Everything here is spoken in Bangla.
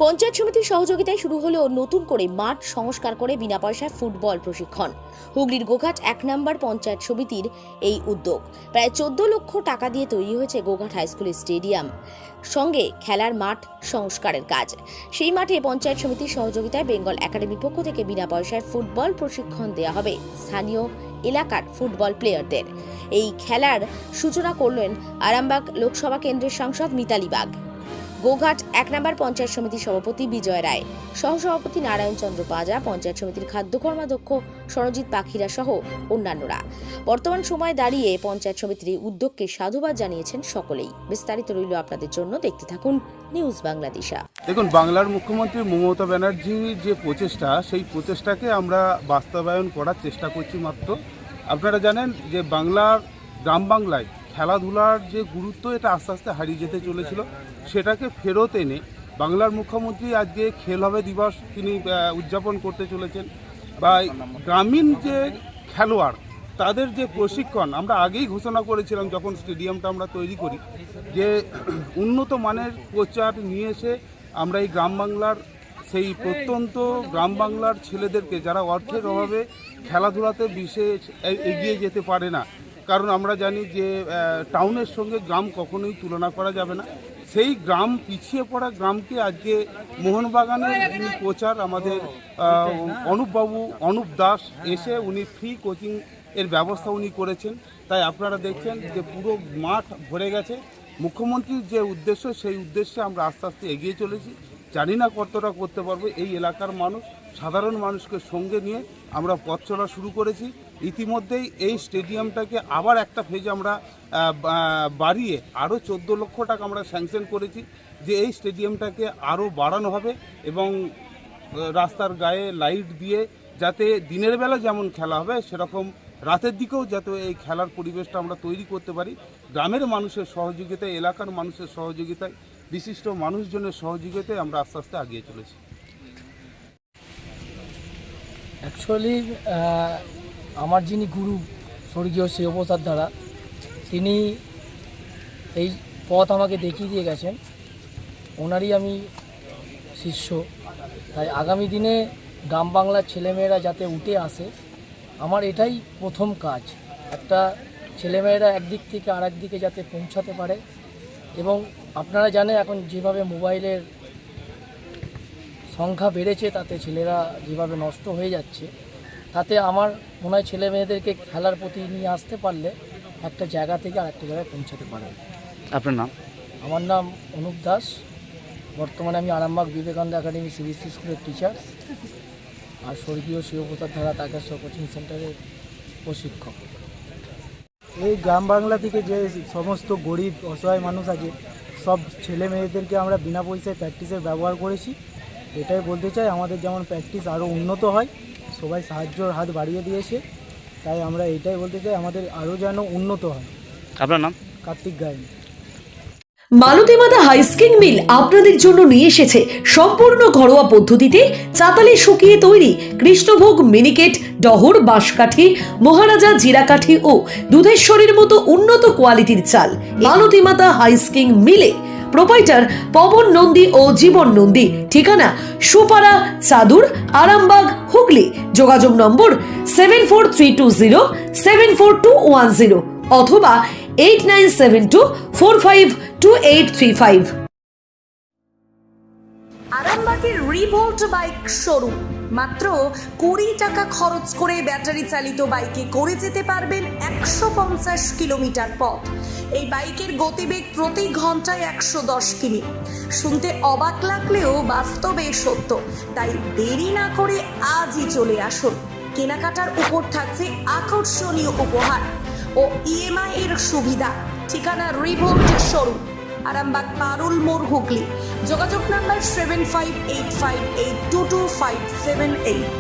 পঞ্চায়েত সমিতির সহযোগিতায় শুরু হলো নতুন করে মাঠ সংস্কার করে বিনা পয়সায় ফুটবল প্রশিক্ষণ। হুগলির গোঘাট ১ নম্বর পঞ্চায়েত সমিতির এই উদ্যোগ। প্রায় ১৪ লক্ষ টাকা দিয়ে তৈরি হয়েছে গোঘাট হাই স্কুলের স্টেডিয়াম, সঙ্গে খেলার মাঠ সংস্কারের কাজ। সেই মাঠে পঞ্চায়েত সমিতির সহযোগিতায় বেঙ্গল একাডেমির পক্ষ থেকে বিনা পয়সায় ফুটবল প্রশিক্ষণ দেওয়া হবে স্থানীয় এলাকার ফুটবল প্লেয়ারদের। এই খেলার সূচনা করলেন আরামবাগ লোকসভা কেন্দ্রের সাংসদ মিতালি বাগ, গোঘাট ১ নম্বর পঞ্চায়েত সমিতির সভাপতি বিজয় রায়, সহসভাপতি নারায়ণ চন্দ্র পাজা, পঞ্চায়েত সমিতির খাদ্য কর্মাধ্যক্ষ সরজিৎ পাখিরা সহ অন্যান্যরা। বর্তমান সময়ে দাঁড়িয়ে পঞ্চায়েত সমিতির এই উদ্যোগকে সাধুবাদ জানিয়েছেন সকলেই। বিস্তারিত রইল আপনাদের জন্য, দেখতে থাকুন নিউজ বাংলাদেশা। দেখুন, বাংলার মুখ্যমন্ত্রী মমতা ব্যানার্জির যে প্রচেষ্টা, সেই প্রচেষ্টাকে আমরা বাস্তবায়ন করার চেষ্টা করছি মাত্র। আপনারা জানেন যে বাংলার গ্রাম বাংলায় খেলাধুলার যে গুরুত্ব, এটা আস্তে আস্তে হারিয়ে যেতে চলেছিল। সেটাকে ফেরত এনে বাংলার মুখ্যমন্ত্রী আজকে খেল হবে দিবস তিনি উদযাপন করতে চলেছেন। বা গ্রামীণ যে খেলোয়াড়, তাদের যে প্রশিক্ষণ আমরা আগেই ঘোষণা করেছিলাম যখন স্টেডিয়ামটা আমরা তৈরি করি, যে উন্নত মানের কোচার নিয়ে এসে আমরা এই গ্রাম বাংলার সেই প্রত্যন্ত গ্রাম বাংলার ছেলেদেরকে, যারা অর্থের অভাবে খেলাধুলাতে বিশেষ এগিয়ে যেতে পারে না, কারণ আমরা জানি যে টাউনের সঙ্গে গ্রাম কখনোই তুলনা করা যাবে না, সেই গ্রাম, পিছিয়ে পড়া গ্রামকে আজকে মোহনবাগানের যিনি কোচার আমাদের অনুপ দাস এসে উনি ফ্রি কোচিং এর ব্যবস্থা উনি করেছেন। তাই আপনারা দেখছেন যে পুরো মাঠ ভরে গেছে। মুখ্যমন্ত্রীর যে উদ্দেশ্য, সেই উদ্দেশ্যে আমরা আস্তে আস্তে এগিয়ে চলেছি। জানি না কতটা করতে পারবো। এই এলাকার মানুষ, সাধারণ মানুষকে সঙ্গে নিয়ে আমরা পথ চলা শুরু করেছি। ইতিমধ্যেই এই স্টেডিয়ামটাকে আবার একটা ফেজ আমরা বাড়িয়ে আরও ১৪ লক্ষ টাকা আমরা স্যাংশন করেছি, যে এই স্টেডিয়ামটাকে আরও বাড়ানো হবে এবং রাস্তার গায়ে লাইট দিয়ে যাতে দিনের বেলা যেমন খেলা হবে, সেরকম রাতের দিকেও যাতে এই খেলার পরিবেশটা আমরা তৈরি করতে পারি। গ্রামের মানুষের সহযোগিতায়, এলাকার মানুষের সহযোগিতায়, বিশিষ্ট মানুষজনের সহযোগিতায় আমরা আস্তে আস্তে এগিয়ে চলেছি। অ্যাকচুয়ালি আমার যিনি গুরু স্বর্গীয় শিবপ্রসাদ দ্বারা, তিনি এই পথ আমাকে দেখিয়ে দিয়ে গেছেন, ওনারই আমি শিষ্য। তাই আগামী দিনে গ্রাম বাংলার ছেলেমেয়েরা যাতে উঠে আসে, আমার এটাই প্রথম কাজ। একটা ছেলেমেয়েরা একদিক থেকে আরেক দিকে যাতে পৌঁছাতে পারে। এবং আপনারা জানেন এখন যেভাবে মোবাইলের সংখ্যা বেড়েছে, তাতে ছেলেরা যেভাবে নষ্ট হয়ে যাচ্ছে, তাতে আমার মনে হয় ছেলে মেয়েদেরকে খেলার প্রতি নিয়ে আসতে পারলে একটা জায়গা থেকে আরেকটা জায়গায় পৌঁছাতে পারবে। আপনার নাম? আমার নাম অনুপ দাস। বর্তমানে আমি আরামবাগ বিবেকানন্দ একাডেমি সিবিএসসি স্কুলের টিচার, আর স্বর্গীয় শিবপ্রসাদ ধারা তারকেশ্বর কোচিং সেন্টারের প্রশিক্ষক। এই গ্রাম বাংলা থেকে যে সমস্ত গরিব অসহায় মানুষ আছে, সব ছেলে মেয়েদেরকে আমরা বিনা পয়সায় প্র্যাকটিসের ব্যবহার করেছি। এটাই বলতে চাই, আমাদের যেমন প্র্যাকটিস আরও উন্নত হয়, সবাই সাহায্যর হাত বাড়িয়ে দিয়েছে। তাই আমরা এটাই বলতে চাই, আমাদের আরও যেন উন্নত হয়। আপনার নাম? কার্তিক গায়েন। মালতীমাতা হাইস্কিং মিল আপনাদের জন্য নিয়ে এসেছে সম্পূর্ণ ঘরোয়া পদ্ধতিতে চাতালে শুকিয়ে তৈরি কৃষ্ণভোগ মিনিকেট, ডহর, বাঁশকাঠি, মহারাজা জিরাকাঠি ও দুধেশ্বরীর মতো উন্নত কোয়ালিটির চাল। মালতীমাতা হাইস্কিং মিলে প্রোপাইটার পবন নন্দী ও জীবন নন্দী। ঠিকানা সুপারা, চাদুর, আরামবাগ, হুগলি। যোগাযোগ নম্বর 7432074210 অথবা 8972452835। আরামবাগের রিভোল্ট বাইক শোরুম। মাত্র 20 টাকা খরচ করে ব্যাটারি চালিত বাইকে করে যেতে পারবেন 150 কিলোমিটার পথ। এই বাইকের গতিবেগ প্রতি ঘন্টায় 110 কিমি। শুনতে অবাক লাগলেও বাস্তবে সত্য। তাই দেরি না করে আজই চলে আসুন। কেনাকাটার উপর থাকছে আকর্ষণীয় উপহার ও ইএমআই এর সুবিধা। ঠিকানা রিভোল্ট শোরুম, আরামবাগ পারুল মোড়, হুগলি। যোগাযোগ নাম্বার 7585822578।